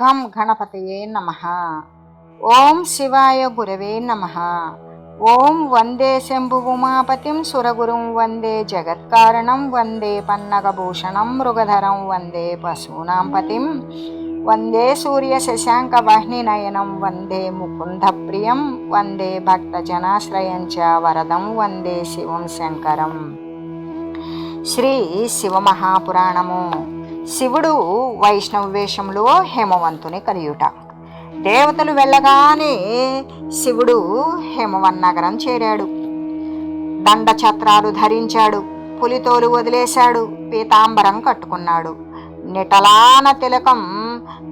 గం గణపతయే నమః. ఓం శివాయ గురవే నమః. ఓం వందే శంభు ఉమాపతిం సురగురుం వందే జగత్కారణం వందే పన్నగభూషణం మృగధరం వందే పశూనాం పతిం వందే సూర్య శశాంక వహ్నినయనం వందే ముకుంద ప్రియం వందే భక్తజనాశ్రయం చ వరదం వందే శివం శంకరం. శ్రీ శివమహాపురాణము. శివుడు వైష్ణవ వేషంలో హేమవంతుని కలియుట. దేవతలు వెళ్ళగానే శివుడు హేమవన్నగరం చేరాడు. దండఛత్రాలు ధరించాడు, పులితోలు వదిలేశాడు, పీతాంబరం కట్టుకున్నాడు, నిటలాన తిలకం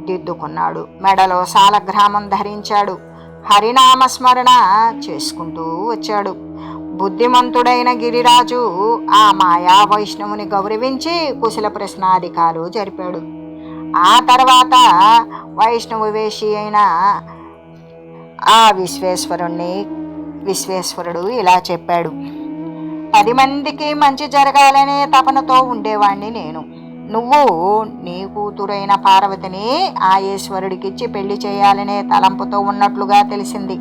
దిద్దుకున్నాడు, మెడలో సాలగ్రామం ధరించాడు, హరినామస్మరణ చేసుకుంటూ వచ్చాడు. బుద్ధిమంతుడైన గిరిరాజు ఆ మాయా వైష్ణవుని గౌరవించి కుశల ప్రశ్నాధికాలు జరిపాడు. ఆ తర్వాత వైష్ణవ వేషి అయిన ఆ విశ్వేశ్వరుడు ఇలా చెప్పాడు: 10 మందికి మంచి జరగాలనే తపనతో ఉండేవాణ్ణి నేను. నువ్వు నీ కూతురైన పార్వతిని ఆ ఈశ్వరుడికిచ్చి పెళ్లి చేయాలనే తలంపుతో ఉన్నట్లుగా తెలిసింది.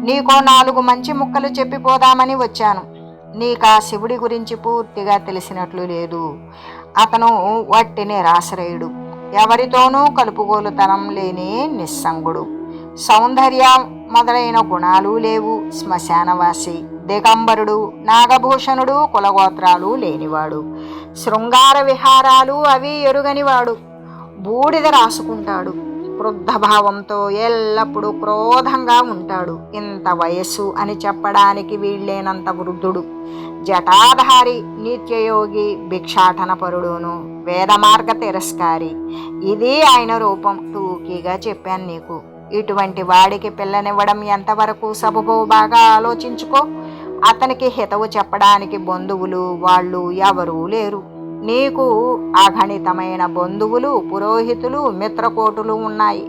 నీకో 4 మంచి ముక్కలు చెప్పిపోదామని వచ్చాను. నీకా శివుడి గురించి పూర్తిగా తెలిసినట్లు లేదు. అతను వట్టి నిరాశ్రయుడు, ఎవరితోనూ కలుపుగోలుతనం లేని నిస్సంగుడు, సౌందర్య మొదలైన గుణాలు లేవు, శ్మశానవాసి, దిగంబరుడు, నాగభూషణుడు, కులగోత్రాలు లేనివాడు, శృంగార విహారాలు అవి ఎరుగనివాడు, బూడిద రాసుకుంటాడు, క్రుద్ధభావంతో ఎల్లప్పుడూ క్రోధంగా ఉంటాడు, ఇంత వయస్సు అని చెప్పడానికి వీళ్ళేనంత వృద్ధుడు, జటాధారి, నిత్యయోగి, భిక్షాటనపరుడును, వేదమార్గ తిరస్కారి. ఇది ఆయన రూపం. టూకీగా చెప్పాను నీకు. ఇటువంటి వాడికి పిల్లనివ్వడం ఎంతవరకు సబబో బాగా ఆలోచించుకో. అతనికి హితవు చెప్పడానికి బంధువులు వాళ్ళు ఎవరూ లేరు. నీకు అగణితమైన బంధువులు, పురోహితులు, మిత్రకోటులు ఉన్నాయి.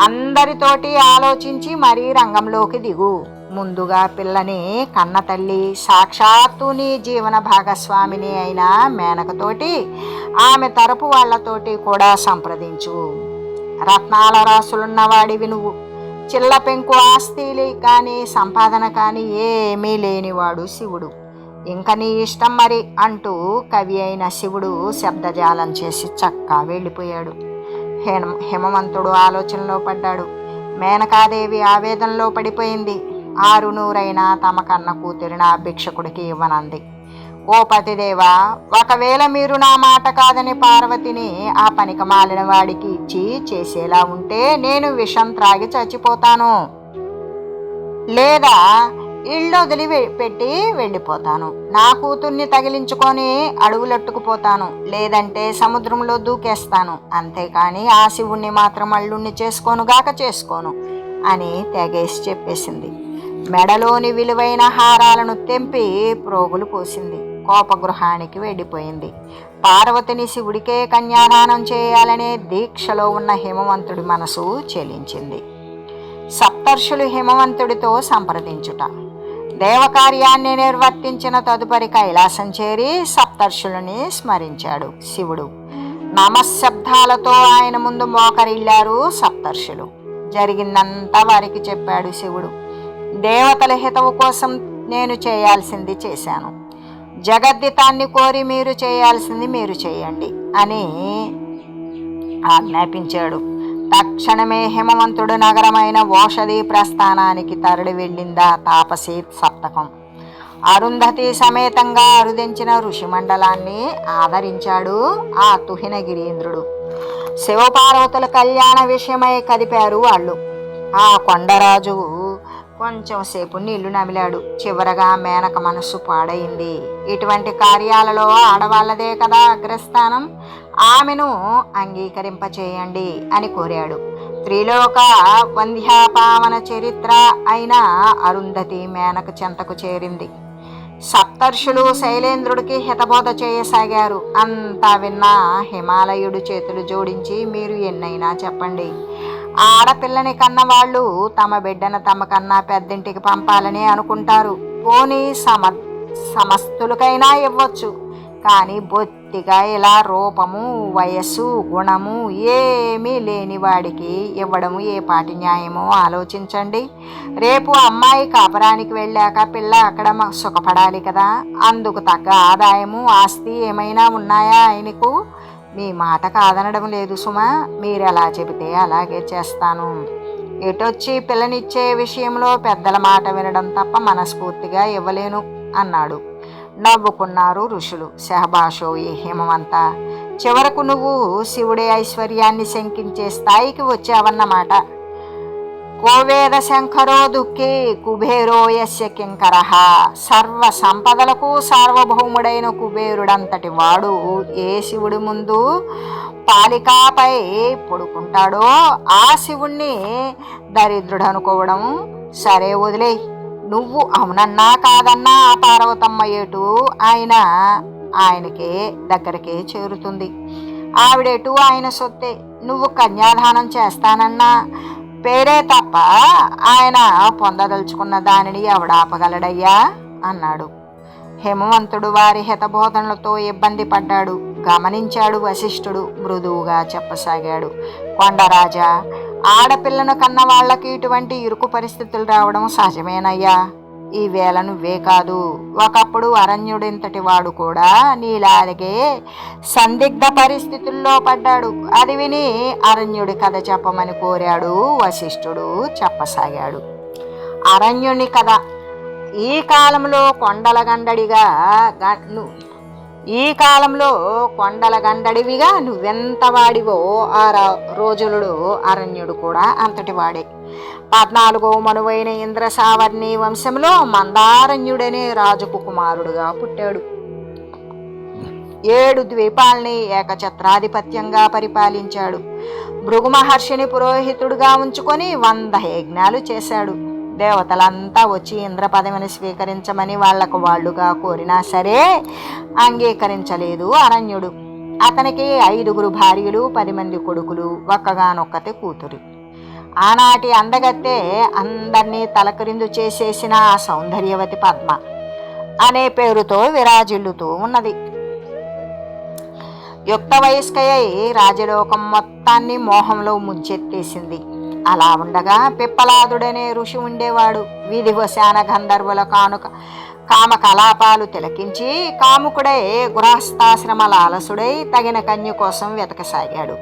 అందరితోటి ఆలోచించి మరీ రంగంలోకి దిగు. ముందుగా పిల్లని కన్న తల్లి, సాక్షాత్తు నీ జీవన భాగస్వామిని అయిన మేనకతోటి, ఆమె తరపు వాళ్లతోటి కూడా సంప్రదించు. రత్నాల రాసులున్నవాడివి నువ్వు. చిల్ల పెంకు ఆస్తిలే కానీ సంపాదన కానీ ఏమీ లేనివాడు శివుడు. ఇంక నీ ఇష్టం మరి అంటూ కవి అయిన శివుడు శబ్దజాలం చేసి చక్కా వెళ్ళిపోయాడు. హిమవంతుడు ఆలోచనలో పడ్డాడు. మేనకాదేవి ఆవేదనలో పడిపోయింది. 600 తమ కన్న కూతురిన భిక్షకుడికి ఇవ్వనంది. ఓ పతిదేవా, ఒకవేళ మీరు నా మాట కాదని పార్వతిని ఆ పనికి మాలిన వాడికి ఇచ్చి చేసేలా ఉంటే నేను విషం త్రాగి చచ్చిపోతాను, లేదా ఇళ్ళు వదిలి పెట్టి వెళ్ళిపోతాను. నా కూతుర్ని తగిలించుకొని అడవులట్టుకుపోతాను, లేదంటే సముద్రంలో దూకేస్తాను. అంతేకాని ఆ శివుణ్ణి మాత్రం అల్లుణ్ణి చేసుకోను అని తెగేసి చెప్పేసింది. మెడలోని విలువైన హారాలను తెంపి ప్రోగులు పోసింది. కోపగృహానికి వెళ్ళిపోయింది. పార్వతిని శివుడికే కన్యాదానం చేయాలనే దీక్షలో ఉన్న హిమవంతుడి మనసు చెలించింది. సప్తర్షులు హిమవంతుడితో సంప్రదించుట. దేవకార్యాన్ని నిర్వర్తించిన తదుపరి కైలాసం చేరి సప్తర్షులని స్మరించాడు శివుడు. నమశబ్దాలతో ఆయన ముందు మోకరిల్లారు సప్తర్షులు. జరిగిందంతా వారికి చెప్పాడు శివుడు. దేవతల హితవు కోసం నేను చేయాల్సింది చేశాను. జగద్దితాన్ని కోరి మీరు చేయాల్సింది మీరు చేయండి అని ఆజ్ఞాపించాడు. తక్షణమే హిమవంతుడు నగరమైన ఓషధి ప్రస్థానానికి తరలి వెళ్ళిందా తాపసి సప్తకం. అరుంధతి సమేతంగా అరుదించిన ఋషిమండలాన్ని ఆదరించాడు ఆ తుహిన గిరీంద్రుడు. శివపార్వతుల కళ్యాణ విషయమై కదిపారు వాళ్ళు. ఆ కొండరాజు కొంచెం సేపు నీళ్లు నమిలాడు. చివరగా మేనక మనస్సు పాడైంది. ఇటువంటి కార్యాలలో ఆడవాళ్ళదే కదా అగ్రస్థానం, ఆమెను అంగీకరింపచేయండి అని కోరాడు. త్రిలోక వంధ్యాపావన చరిత్ర అయిన అరుంధతి మేనక చెంతకు చేరింది. సప్తర్షులు శైలేంద్రుడికి హితబోధ చేయసాగారు. అంతా విన్నా హిమాలయుడు చేతులు జోడించి, మీరు ఎన్నైనా చెప్పండి, ఆడపిల్లని కన్నవాళ్ళు తమ బిడ్డను తమ కన్నా పెద్దింటికి పంపాలని అనుకుంటారు. పోనీ సమస్తులకైనా ఇవ్వచ్చు, కానీ బొత్తిగా ఇలా రూపము వయస్సు గుణము ఏమీ లేని వాడికి ఇవ్వడము ఏ పాటి న్యాయమో ఆలోచించండి. రేపు అమ్మాయి కాపురానికి వెళ్ళాక పిల్ల అక్కడ సుఖపడాలి కదా. అందుకు తగ్గ ఆదాయము ఆస్తి ఏమైనా ఉన్నాయా ఆయనకు? మీ మాట కాదనడం లేదు సుమా, మీరు ఎలా చెబితే అలాగే చేస్తాను. ఎటొచ్చి పిల్లనిచ్చే విషయంలో పెద్దల మాట వినడం తప్ప మనస్ఫూర్తిగా ఇవ్వలేను అన్నాడు. నవ్వుకున్నారు ఋషులు. శహబాషోయి హేమవంత, చివరకు నువ్వు శివుడి ఐశ్వర్యాన్ని శంకించే స్థాయికి వచ్చావన్నమాట. కోవేద శంకరో దుఃఖే కుబేరో యస్య కింకరః. సర్వ సంపదలకు సార్వభౌముడైన కుబేరుడంతటి వాడు ఏ శివుడి ముందు పాలికాపై పడుకుంటాడో ఆ శివుణ్ణి దరిద్రుడనుకోవడం సరే, వదిలే. నువ్వు అవునన్నా కాదన్నా ఆ పార్వతమ్మ ఏటు ఆయనకే దగ్గరకే చేరుతుంది. ఆవిడేటు ఆయన సొత్తే. నువ్వు కన్యాదానం చేస్తానన్నా పేరే తప్ప ఆయన పొందదలుచుకున్న దానిని ఎవడాపగలడయ్యా అన్నాడు. హేమవంతుడు వారి హితబోధనలతో ఇబ్బంది పడ్డాడు. గమనించాడు వశిష్ఠుడు. మృదువుగా చెప్పసాగాడు. కొండరాజా, ఆడపిల్లను కన్న వాళ్ళకి ఇటువంటి ఇరుకు పరిస్థితులు రావడం సహజమేనయ్యా. ఈ వేళ నువ్వే కాదు, ఒకప్పుడు అరణ్యుడింతటి వాడు కూడా నీలాగే సందిగ్ధ పరిస్థితుల్లో పడ్డాడు. అది విని అరణ్యుడి కథ చెప్పమని కోరాడు వశిష్ఠుడు. చెప్పసాగాడు. అరణ్యుని కథ. ఈ కాలంలో కొండల గండడివిగా నువ్వెంత వాడివో ఆ రోజులుడు అరణ్యుడు కూడా అంతటి వాడే. 14వ మనువైన ఇంద్రసావర్ణి వంశంలో మందారణ్యుడనే రాజుకు కుమారుడుగా పుట్టాడు. 7 ద్వీపాల్ని ఏకఛత్రాధిపత్యంగా పరిపాలించాడు. భృగు మహర్షిని పురోహితుడుగా ఉంచుకొని 100 యజ్ఞాలు చేశాడు. దేవతలంతా వచ్చి ఇంద్ర పదవిని స్వీకరించమని వాళ్లకు వాళ్ళుగా కోరినా సరే అంగీకరించలేదు అరణ్యుడు. అతనికి 5 భార్యలు, 10 మంది కొడుకులు, ఒక్కగానొక్కతే కూతురు. ఆనాటి అందగత్తే అందరినీ తలకరిందు చేసేసిన ఆ సౌందర్యవతి పద్మ అనే పేరుతో విరాజిల్లుతూ ఉన్నది. యుక్త వయస్కయ్యి రాజలోకం మొత్తాన్ని మోహంలో ముంచెత్తేసింది. అలా ఉండగా పిప్పలాదుడనే ఋషి ఉండేవాడు. విధివశాన గంధర్వుల కామకలాపాలు తిలకించి కాముకుడై గృహస్థాశ్రమ లాలసుడై తగిన కన్య కోసం వెతకసాగాడు.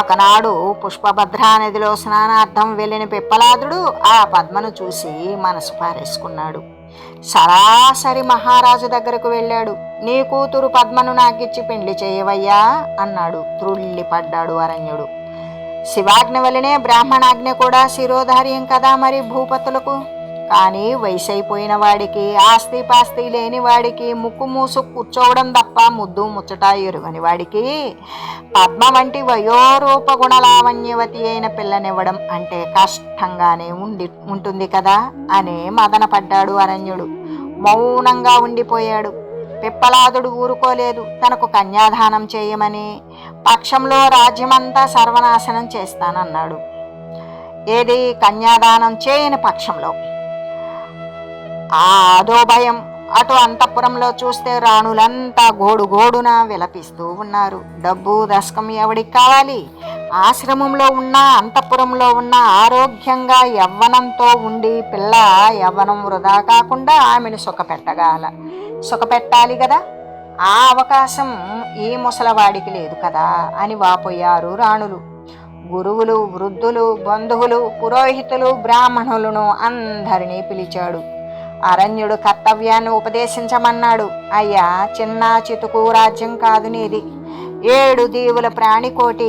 ఒకనాడు పుష్పభద్రా నదిలో స్నానార్థం వెళ్ళిన పిప్పలాదుడు ఆ పద్మను చూసి మనసు పారేసుకున్నాడు. సరాసరి మహారాజు దగ్గరకు వెళ్ళాడు. నీ కూతురు పద్మను నాకిచ్చి పెండ్లి చేయవయ్యా అన్నాడు. త్రుళ్ళిపడ్డాడు అరణ్యుడు. శివాజ్ఞ వలనే బ్రాహ్మణాజ్ఞ కూడా శిరోధార్యం కదా మరి భూపతులకు. కానీ వయసైపోయిన వాడికి, ఆస్తి పాస్తి లేని వాడికి, ముక్కు మూసు కూర్చోవడం తప్ప ముద్దు ముచ్చట ఎరుగని వాడికి పద్మ వంటి వయోరూప గుణలావణ్యవతి అయిన పిల్లనివ్వడం అంటే కష్టంగానే ఉంటుంది కదా అని మదనపడ్డాడు అరణ్యుడు. మౌనంగా ఉండిపోయాడు. పిప్పలాదుడు ఊరుకోలేదు. తనకు కన్యాదానం చేయమని, పక్షంలో రాజ్యమంతా సర్వనాశనం చేస్తానన్నాడు. ఏది కన్యాదానం చేయని పక్షంలో? అదో భయం. అటు అంతఃపురంలో చూస్తే రాణులంతా గోడుగోడున విలపిస్తూ ఉన్నారు. డబ్బు దశకం ఎవడికి కావాలి? ఆశ్రమంలో ఉన్న, అంతఃపురంలో ఉన్న ఆరోగ్యంగా యవ్వనంతో ఉండి పిల్ల యవ్వనం వృధా కాకుండా ఆమెను సుఖపెట్టాలి కదా. ఆ అవకాశం ఈ ముసలవాడికి లేదు కదా అని వాపోయారు రాణులు. గురువులు, వృద్ధులు, బంధువులు, పురోహితులు, బ్రాహ్మణులను అందరినీ పిలిచాడు. అరణ్యుడు కర్తవ్యాన్ని ఉపదేశించమన్నాడు. అయ్యా, చిన్న చితుకు రాజ్యం కాదు నీది. 7 దీవుల ప్రాణికోటి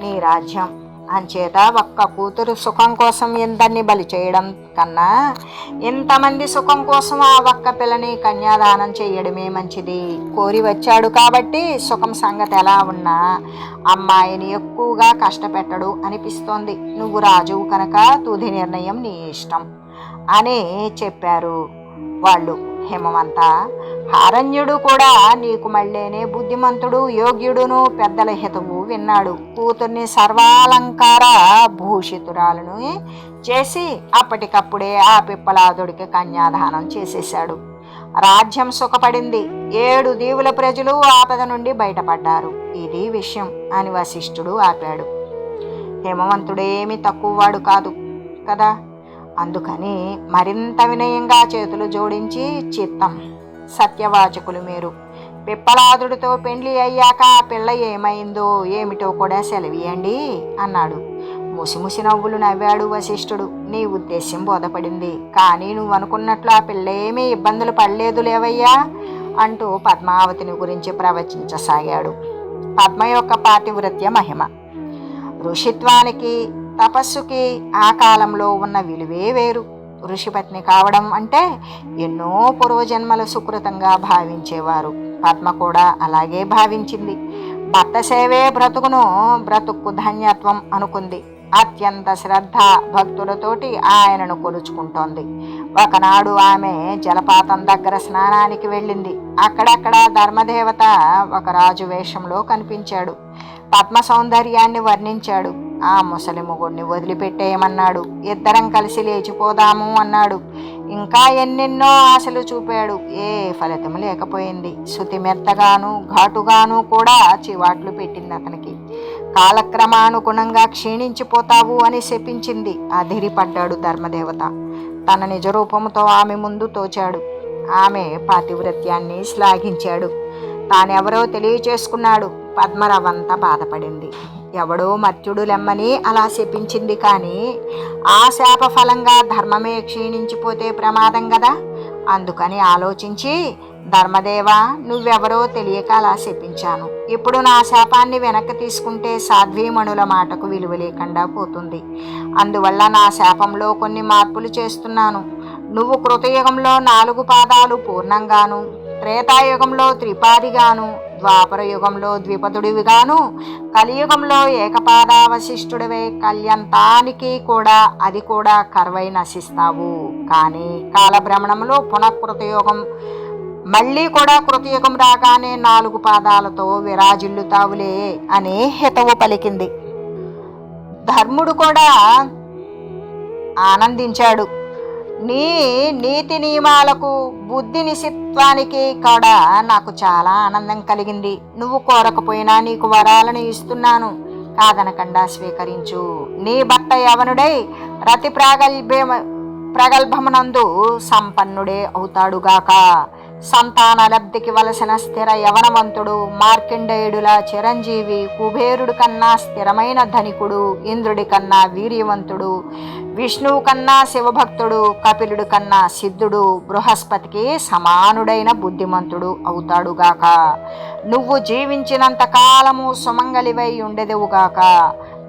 నీ రాజ్యం. అంచేత ఒక్క కూతురు సుఖం కోసం ఇందరిని బలి చేయడం కన్నా ఇంతమంది సుఖం కోసం ఆ ఒక్క పిల్లని కన్యాదానం చేయడమే మంచిది. కోరి వచ్చాడు కాబట్టి సుఖం సంగతి ఎలా ఉన్నా అమ్మాయిని ఎక్కువగా కష్టపెట్టడు అనిపిస్తోంది. నువ్వు రాజువు కనుక తుది నిర్ణయం నీ ఇష్టం అని చెప్పారు వాళ్ళు. హేమవంత, అరణ్యుడు కూడా నీకు మళ్ళేనే బుద్ధిమంతుడు, యోగ్యుడును, పెద్దల హితవు విన్నాడు. కూతుర్ని సర్వాలంకార భూషితురాలను చేసి అప్పటికప్పుడే ఆ పిప్పలాదుడికి కన్యాదానం చేసేశాడు. రాజ్యం సుఖపడింది. 7 దీవుల ప్రజలు ఆపద నుండి బయటపడ్డారు. ఇది విషయం అని వశిష్ఠుడు ఆపాడు. హిమవంతుడేమి తక్కువవాడు కాదు కదా, అందుకని మరింత వినయంగా చేతులు జోడించి, చిత్తం సత్యవాచకులు మీరు. పిప్పలాదుడితో పెండ్లి అయ్యాక ఆ పిల్ల ఏమైందో ఏమిటో కూడా సెలవియండి అన్నాడు. ముసిముసి నవ్వులు నవ్వాడు వశిష్ఠుడు. నీ ఉద్దేశ్యం బోధపడింది, కానీ నువ్వు అనుకున్నట్లు ఆ పిల్ల ఏమీ ఇబ్బందులు పడలేదు లేవయ్యా అంటూ పద్మావతిని గురించి ప్రవచించసాగాడు. పద్మ యొక్క పాతివ్రత్య మహిమ. ఋషిత్వానికి తపస్సుకి ఆ కాలంలో ఉన్న విలువే వేరు. ఋషిపత్ని కావడం అంటే ఎన్నో పూర్వజన్మల సుకృతంగా భావించేవారు. పద్మ కూడా అలాగే భావించింది. భర్త సేవే బ్రతుకు ధన్యత్వం అనుకుంది. అత్యంత శ్రద్ధ భక్తులతోటి ఆయనను కొలుచుకుంటోంది. ఒకనాడు ఆమె జలపాతం దగ్గర స్నానానికి వెళ్ళింది. అక్కడక్కడ ధర్మదేవత ఒక రాజు వేషంలో కనిపించాడు. పద్మ సౌందర్యాన్ని వర్ణించాడు. ఆ ముసలి మొగుడిని వదిలిపెట్టేయమన్నాడు. ఇద్దరం కలిసి లేచిపోదాము అన్నాడు. ఇంకా ఎన్నెన్నో ఆశలు చూపాడు. ఏ ఫలితం లేకపోయింది. శృతి మెత్తగాను ఘాటుగాను కూడా చివాట్లు పెట్టింది అతనికి. కాలక్రమానుగుణంగా క్షీణించిపోతావు అని శపించింది. అధిరిపడ్డాడు ధర్మదేవత. తన నిజరూపంతో ఆమె ముందు తోచాడు. ఆమె పాతివ్రత్యాన్ని శ్లాఘించాడు. తానెవరో తెలియచేసుకున్నాడు. పద్మరవంతా బాధపడింది. ఎవడో మర్త్యుడు లెమ్మని అలా శపించింది, కానీ ఆ శాప ఫలంగా ధర్మమే క్షీణించిపోతే ప్రమాదం కదా. అందుకని ఆలోచించి, ధర్మదేవా, నువ్వెవరో తెలియక అలా శపించాను. ఇప్పుడు నా శాపాన్ని వెనక్కి తీసుకుంటే సాధ్వీమణుల మాటకు విలువ లేకుండా పోతుంది. అందువల్ల నా శాపంలో కొన్ని మార్పులు చేస్తున్నాను. నువ్వు కృతయుగంలో 4 పాదాలు పూర్ణంగాను, త్రేతాయుగంలో త్రిపాదిగాను, ద్వాపర యుగంలో ద్విపదుడివిగాను, కలియుగంలో ఏకపాదావశిష్ఠుడివే కళ్యంతానికి కూడా అది కూడా కరువై నశిస్తావు. కానీ కాలభ్రమణంలో పునఃకృతయుగం మళ్ళీ కూడా కృతయుగం రాగానే 4 పాదాలతో విరాజిల్లుతావులే అని హితవు పలికింది. ధర్ముడు కూడా ఆనందించాడు. నీ నీతి నియమాలకు బుద్ధి నిశిత్వానికి కూడా నాకు చాలా ఆనందం కలిగింది. నువ్వు కోరకపోయినా నీకు వరాలను ఇస్తున్నాను, కాదనకుండా స్వీకరించు. నీ భర్త యవనుడై రతి ప్రగల్భమునందు సంపన్నుడే అవుతాడుగాక. సంతాన లబ్ధికి వలసిన స్థిర యవనవంతుడు, మార్కండేయుడుల చిరంజీవి, కుబేరుడి కన్నా స్థిరమైన ధనికుడు, ఇంద్రుడి కన్నా వీర్యవంతుడు, విష్ణువు కన్నా శివభక్తుడు, కపిలుడి కన్నా సిద్ధుడు, బృహస్పతికి సమానుడైన బుద్ధిమంతుడు అవుతాడుగాక. నువ్వు జీవించినంత కాలము సుమంగళివై ఉండెదవుగాక.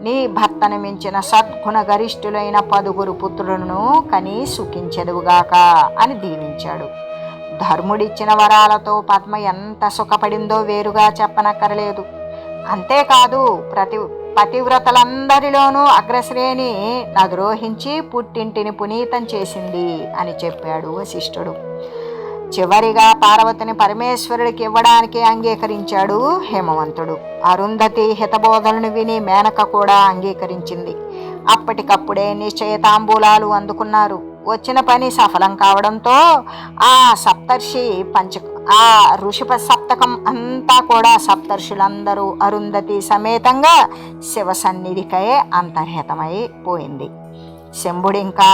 నీ భర్తను మించిన సద్గుణ గరిష్ఠులైన 10 పుత్రులను కని సుఖించెదవుగాక అని దీవించాడు. ధర్ముడిచ్చిన వరాలతో పద్మ ఎంత సుఖపడిందో వేరుగా చెప్పనక్కరలేదు. అంతేకాదు, పతివ్రతలందరిలోనూ అగ్రశ్రేణి నద్రోహించి పుట్టింటిని పునీతం చేసింది అని చెప్పాడు వశిష్ఠుడు. చివరిగా పార్వతిని పరమేశ్వరుడికి ఇవ్వడానికి అంగీకరించాడు హేమవంతుడు. అరుంధతి హితబోధలను విని మేనక కూడా అంగీకరించింది. అప్పటికప్పుడే నిశ్చయతాంబూలాలు అందుకున్నారు. వచ్చిన పని సఫలం కావడంతో ఆ ఋషి సప్తకం అంతా కూడా సప్తర్షులందరూ అరుంధతి సమేతంగా శివ సన్నిధికై అంతర్హితమై పోయింది. శంభుడింకా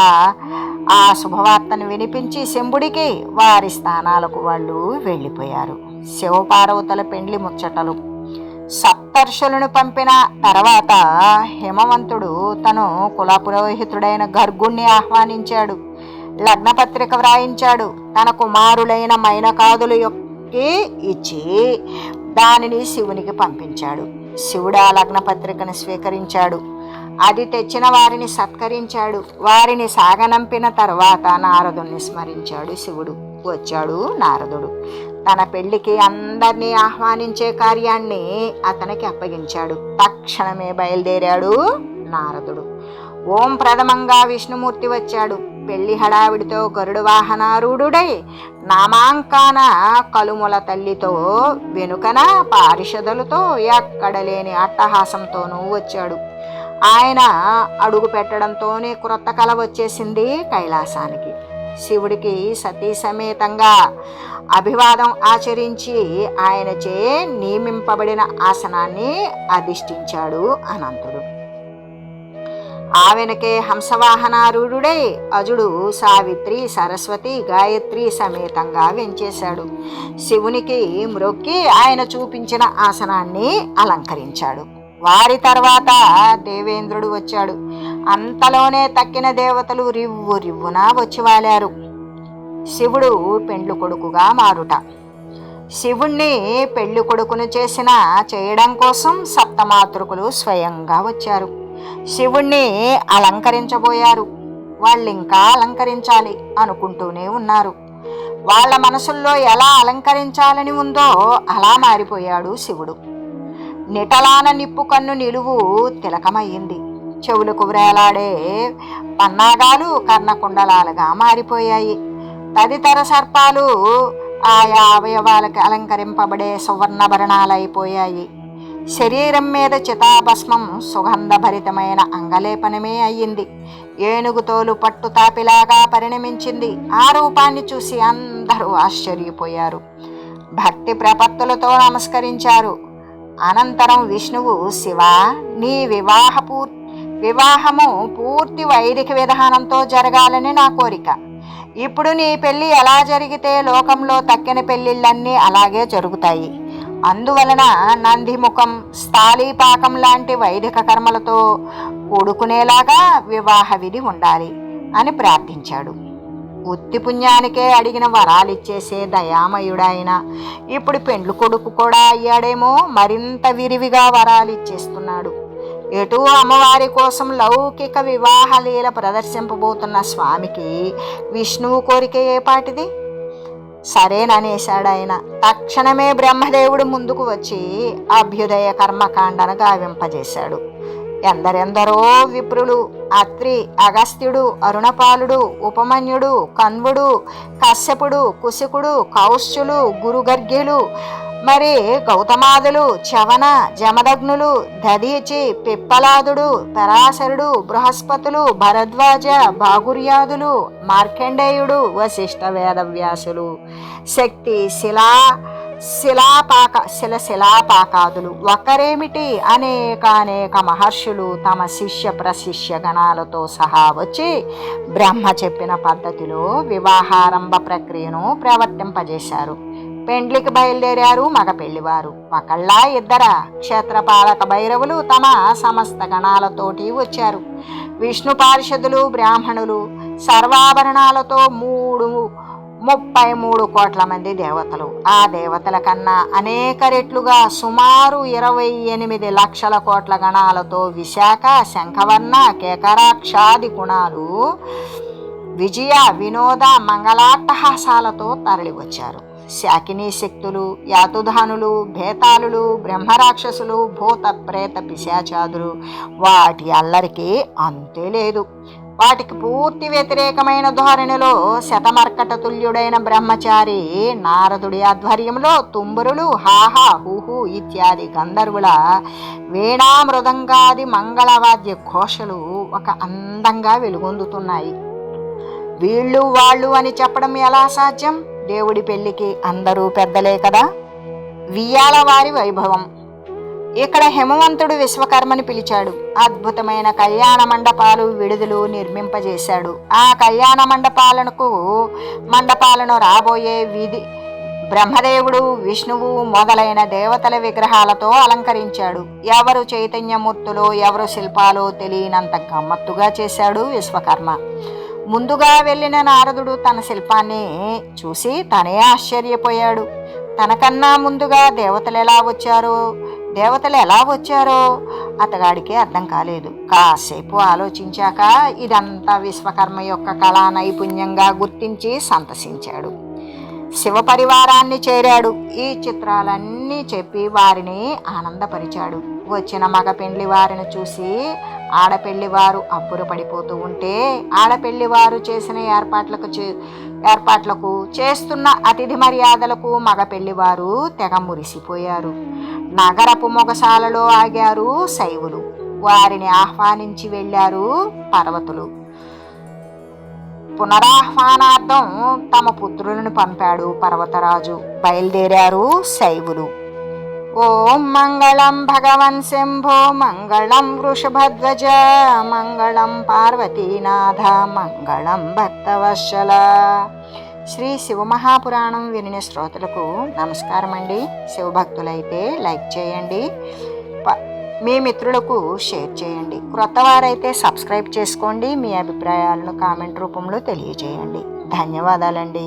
ఆ శుభవార్తను వినిపించి శంభుడికి వారి స్థానాలకు వాళ్ళు వెళ్ళిపోయారు. శివపార్వతుల పెండ్లి ముచ్చటలు. సప్తర్షులను పంపిన తర్వాత హిమవంతుడు తను కులపురోహితుడైన గర్గుణ్ణి ఆహ్వానించాడు. లగ్నపత్రిక వ్రాయించాడు. తన కుమారులైన మైనకాదులు ఇచ్చి దానిని శివునికి పంపించాడు. శివుడు ఆ లగ్నపత్రికను స్వీకరించాడు. అది తెచ్చిన వారిని సత్కరించాడు. వారిని సాగనంపిన తర్వాత నారదుణ్ణి స్మరించాడు శివుడు. వచ్చాడు నారదుడు. తన పెళ్లికి అందరినీ ఆహ్వానించే కార్యాన్ని అతనికి అప్పగించాడు. తక్షణమే బయలుదేరాడు నారదుడు. ఓం ప్రథమంగా విష్ణుమూర్తి వచ్చాడు. పెళ్లి హడావిడితో గరుడు వాహనారూఢుడై నామాంకాన కలుముల తల్లితో వెనుకన పారిషదులతో ఎక్కడలేని అట్టహాసంతోనూ వచ్చాడు. ఆయన అడుగు పెట్టడంతోనే క్రొత్త కళ వచ్చేసింది కైలాసానికి. శివుడికి సతీ సమేతంగా అభివాదం ఆచరించి ఆయనచే నియమింపబడిన ఆసనాన్ని అధిష్ఠించాడు అనంతుడు. ఆ వెనకే హంసవాహనారూఢుడై అజుడు సావిత్రి, సరస్వతి, గాయత్రి సమేతంగా వెంచేశాడు. శివునికి మ్రొక్కి ఆయన చూపించిన ఆసనాన్ని అలంకరించాడు. వారి తర్వాత దేవేంద్రుడు వచ్చాడు. అంతలోనే తక్కిన దేవతలు రివ్వు రివ్వున వచ్చి వాలారు. శివుడు పెండ్లు కొడుకుగా మారుట. శివుణ్ణి పెళ్లి కొడుకును చేయడం కోసం సప్తమాతృకులు స్వయంగా వచ్చారు. శివుణ్ణి అలంకరించబోయారు. వాళ్ళింకా అలంకరించాలి అనుకుంటూనే ఉన్నారు. వాళ్ళ మనసుల్లో ఎలా అలంకరించాలని ఉందో అలా మారిపోయాడు శివుడు. నిటలాన నిప్పు కన్ను నిలువు తిలకమయ్యింది. చెవులకు వ్రేలాడే పన్నాగాలు కర్ణకుండలాలుగా మారిపోయాయి. తదితర సర్పాలు ఆయా అవయవాలకు అలంకరింపబడే సువర్ణభరణాలైపోయాయి. శరీరం మీద చితాభస్మం సుగంధభరితమైన అంగలేపనమే అయ్యింది. ఏనుగుతోలు పట్టు తాపిలాగా పరిణమించింది. ఆ రూపాన్ని చూసి అందరూ ఆశ్చర్యపోయారు. భక్తి ప్రపత్తులతో నమస్కరించారు. అనంతరం విష్ణువు, శివ, నీ వివాహము పూర్తి వైదిక విధానంతో జరగాలని నా కోరిక. ఇప్పుడు నీ పెళ్లి ఎలా జరిగితే లోకంలో తక్కిన పెళ్లిళ్ళన్నీ అలాగే జరుగుతాయి. అందువలన నందిముఖం, స్థాళీపాకం లాంటి వైదిక కర్మలతో కూడుకునేలాగా వివాహ విధి ఉండాలి అని ప్రార్థించాడు. ఉత్తి పుణ్యానికే అడిగిన వరాలిచ్చేసే దయామయుడాయన ఇప్పుడు పెండ్లు కొడుకు కూడా అయ్యాడేమో, మరింత విరివిగా వరాలిచ్చేస్తున్నాడు. ఎటూ అమ్మవారి కోసం లౌకిక వివాహలీల ప్రదర్శింపబోతున్న స్వామికి విష్ణువు కోరిక ఏపాటిది? సరేననేశాడాయన. తక్షణమే బ్రహ్మదేవుడు ముందుకు వచ్చి అభ్యుదయ కర్మకాండను గావింపజేశాడు. ఎందరెందరో విప్రులు, అత్రి, అగస్త్యుడు, అరుణపాలుడు, ఉపమన్యుడు, కన్వుడు, కశ్యపుడు, కుశికుడు, కౌశ్చులు, గురుగర్గ్యులు, మరి గౌతమాదులు, చవన, జమదగ్నులు, దధీచి, పిప్పలాదుడు, పరాశరుడు, బృహస్పతులు, భరద్వాజ, భాగుర్యాదులు, మార్కండేయుడు, వశిష్ఠ, వేదవ్యాసులు, శక్తి, శిలాపాకాదులు, ఒకరేమిటి అనేక మహర్షులు తమ శిష్య ప్రశిష్య గణాలతో సహా వచ్చి బ్రహ్మ చెప్పిన పద్ధతిలో వివాహారంభ ప్రక్రియను ప్రవర్తింపజేశారు. పెండ్లికి బయలుదేరారు మగ పెళ్లివారు. ఒకళ్ళ ఇద్దరా? క్షేత్రపాలక భైరవులు తమ సమస్త గణాలతోటి వచ్చారు. విష్ణు పార్షదులు, బ్రాహ్మణులు సర్వాభరణాలతో 33 కోట్ల మంది దేవతలు. ఆ దేవతల కన్నా అనేక రెట్లుగా సుమారు 28 లక్షల కోట్ల గణాలతో విశాఖ, శంఖవర్ణ, కేకరాక్షాది గుణాలు విజయ, వినోద, మంగళాట్టహాసాలతో తరలివచ్చారు. శాకినీ శక్తులు, యాతుధానులు, భేతాళులు, బ్రహ్మరాక్షసులు, భూత ప్రేత పిశాచాదులు, వాటి అల్లరికి అంతే లేదు. వాటికి పూర్తి వ్యతిరేకమైన ధోరణిలో శతమర్కట తుల్యుడైన బ్రహ్మచారి నారదుడి ఆధ్వర్యంలో తుంబురులు, హాహా, హూహు ఇత్యాది గంధర్వుల వీణా మృదంగాది మంగళవాద్య ఘోషలు ఒక అందంగా వెలుగొందుతున్నాయి. వీళ్ళు వాళ్ళు అని చెప్పడం ఎలా సాధ్యం? దేవుడి పెళ్లికి అందరూ పెద్దలే కదా. వియ్యాల వారి వైభవం. ఇక్కడ హిమవంతుడు విశ్వకర్మని పిలిచాడు. అద్భుతమైన కళ్యాణ మండపాలు, విడుదలు నిర్మింపజేశాడు. ఆ కళ్యాణ మండపాలను రాబోయే వీధి బ్రహ్మదేవుడు, విష్ణువు మొదలైన దేవతల విగ్రహాలతో అలంకరించాడు. ఎవరు చైతన్యమూర్తులో ఎవరు శిల్పాలో తెలియనంత గమ్మత్తుగా చేశాడు విశ్వకర్మ. ముందుగా వెళ్ళిన నారదుడు తన శిల్పాన్ని చూసి తనే ఆశ్చర్యపోయాడు. తనకన్నా ముందుగా దేవతలు ఎలా వచ్చారో అతగాడికి అర్థం కాలేదు. కాసేపు ఆలోచించాక ఇదంతా విశ్వకర్మ యొక్క కళా నైపుణ్యంగా గుర్తించి సంతసించాడు. శివ పరివారాన్ని చేరాడు. ఈ చిత్రాలన్నీ చెప్పి వారిని ఆనందపరిచాడు. వచ్చిన మగ పెండ్లి వారిని చూసి ఆడపెళ్లివారు అబ్బురపడిపోతూ ఉంటే ఆడపెళ్లివారు చేసిన ఏర్పాట్లకు చేస్తున్న అతిథి మర్యాదలకు మగ పెళ్లివారు తెగ మురిసిపోయారు. నగరపు మొగసాలలో ఆగారు శైవులు. వారిని ఆహ్వానించి వెళ్ళారు పర్వతులు. పునరాహ్వానార్థం తమ పుత్రులను పంపాడు పర్వతరాజు. బయలుదేరారు శైవులు. ఓం మంగళం భగవన్ శంభో మంగళం వృషభధ్వజ మంగళం పార్వతీనాథ మంగళం భక్తవత్సల. శ్రీ శివమహాపురాణం వినిన శ్రోతలకు నమస్కారం అండి. శివభక్తులైతే లైక్ చేయండి, మీ మిత్రులకు షేర్ చేయండి. క్రొత్త వారైతే సబ్స్క్రైబ్ చేసుకోండి. మీ అభిప్రాయాలను కామెంట్ రూపంలో తెలియజేయండి. ధన్యవాదాలండి.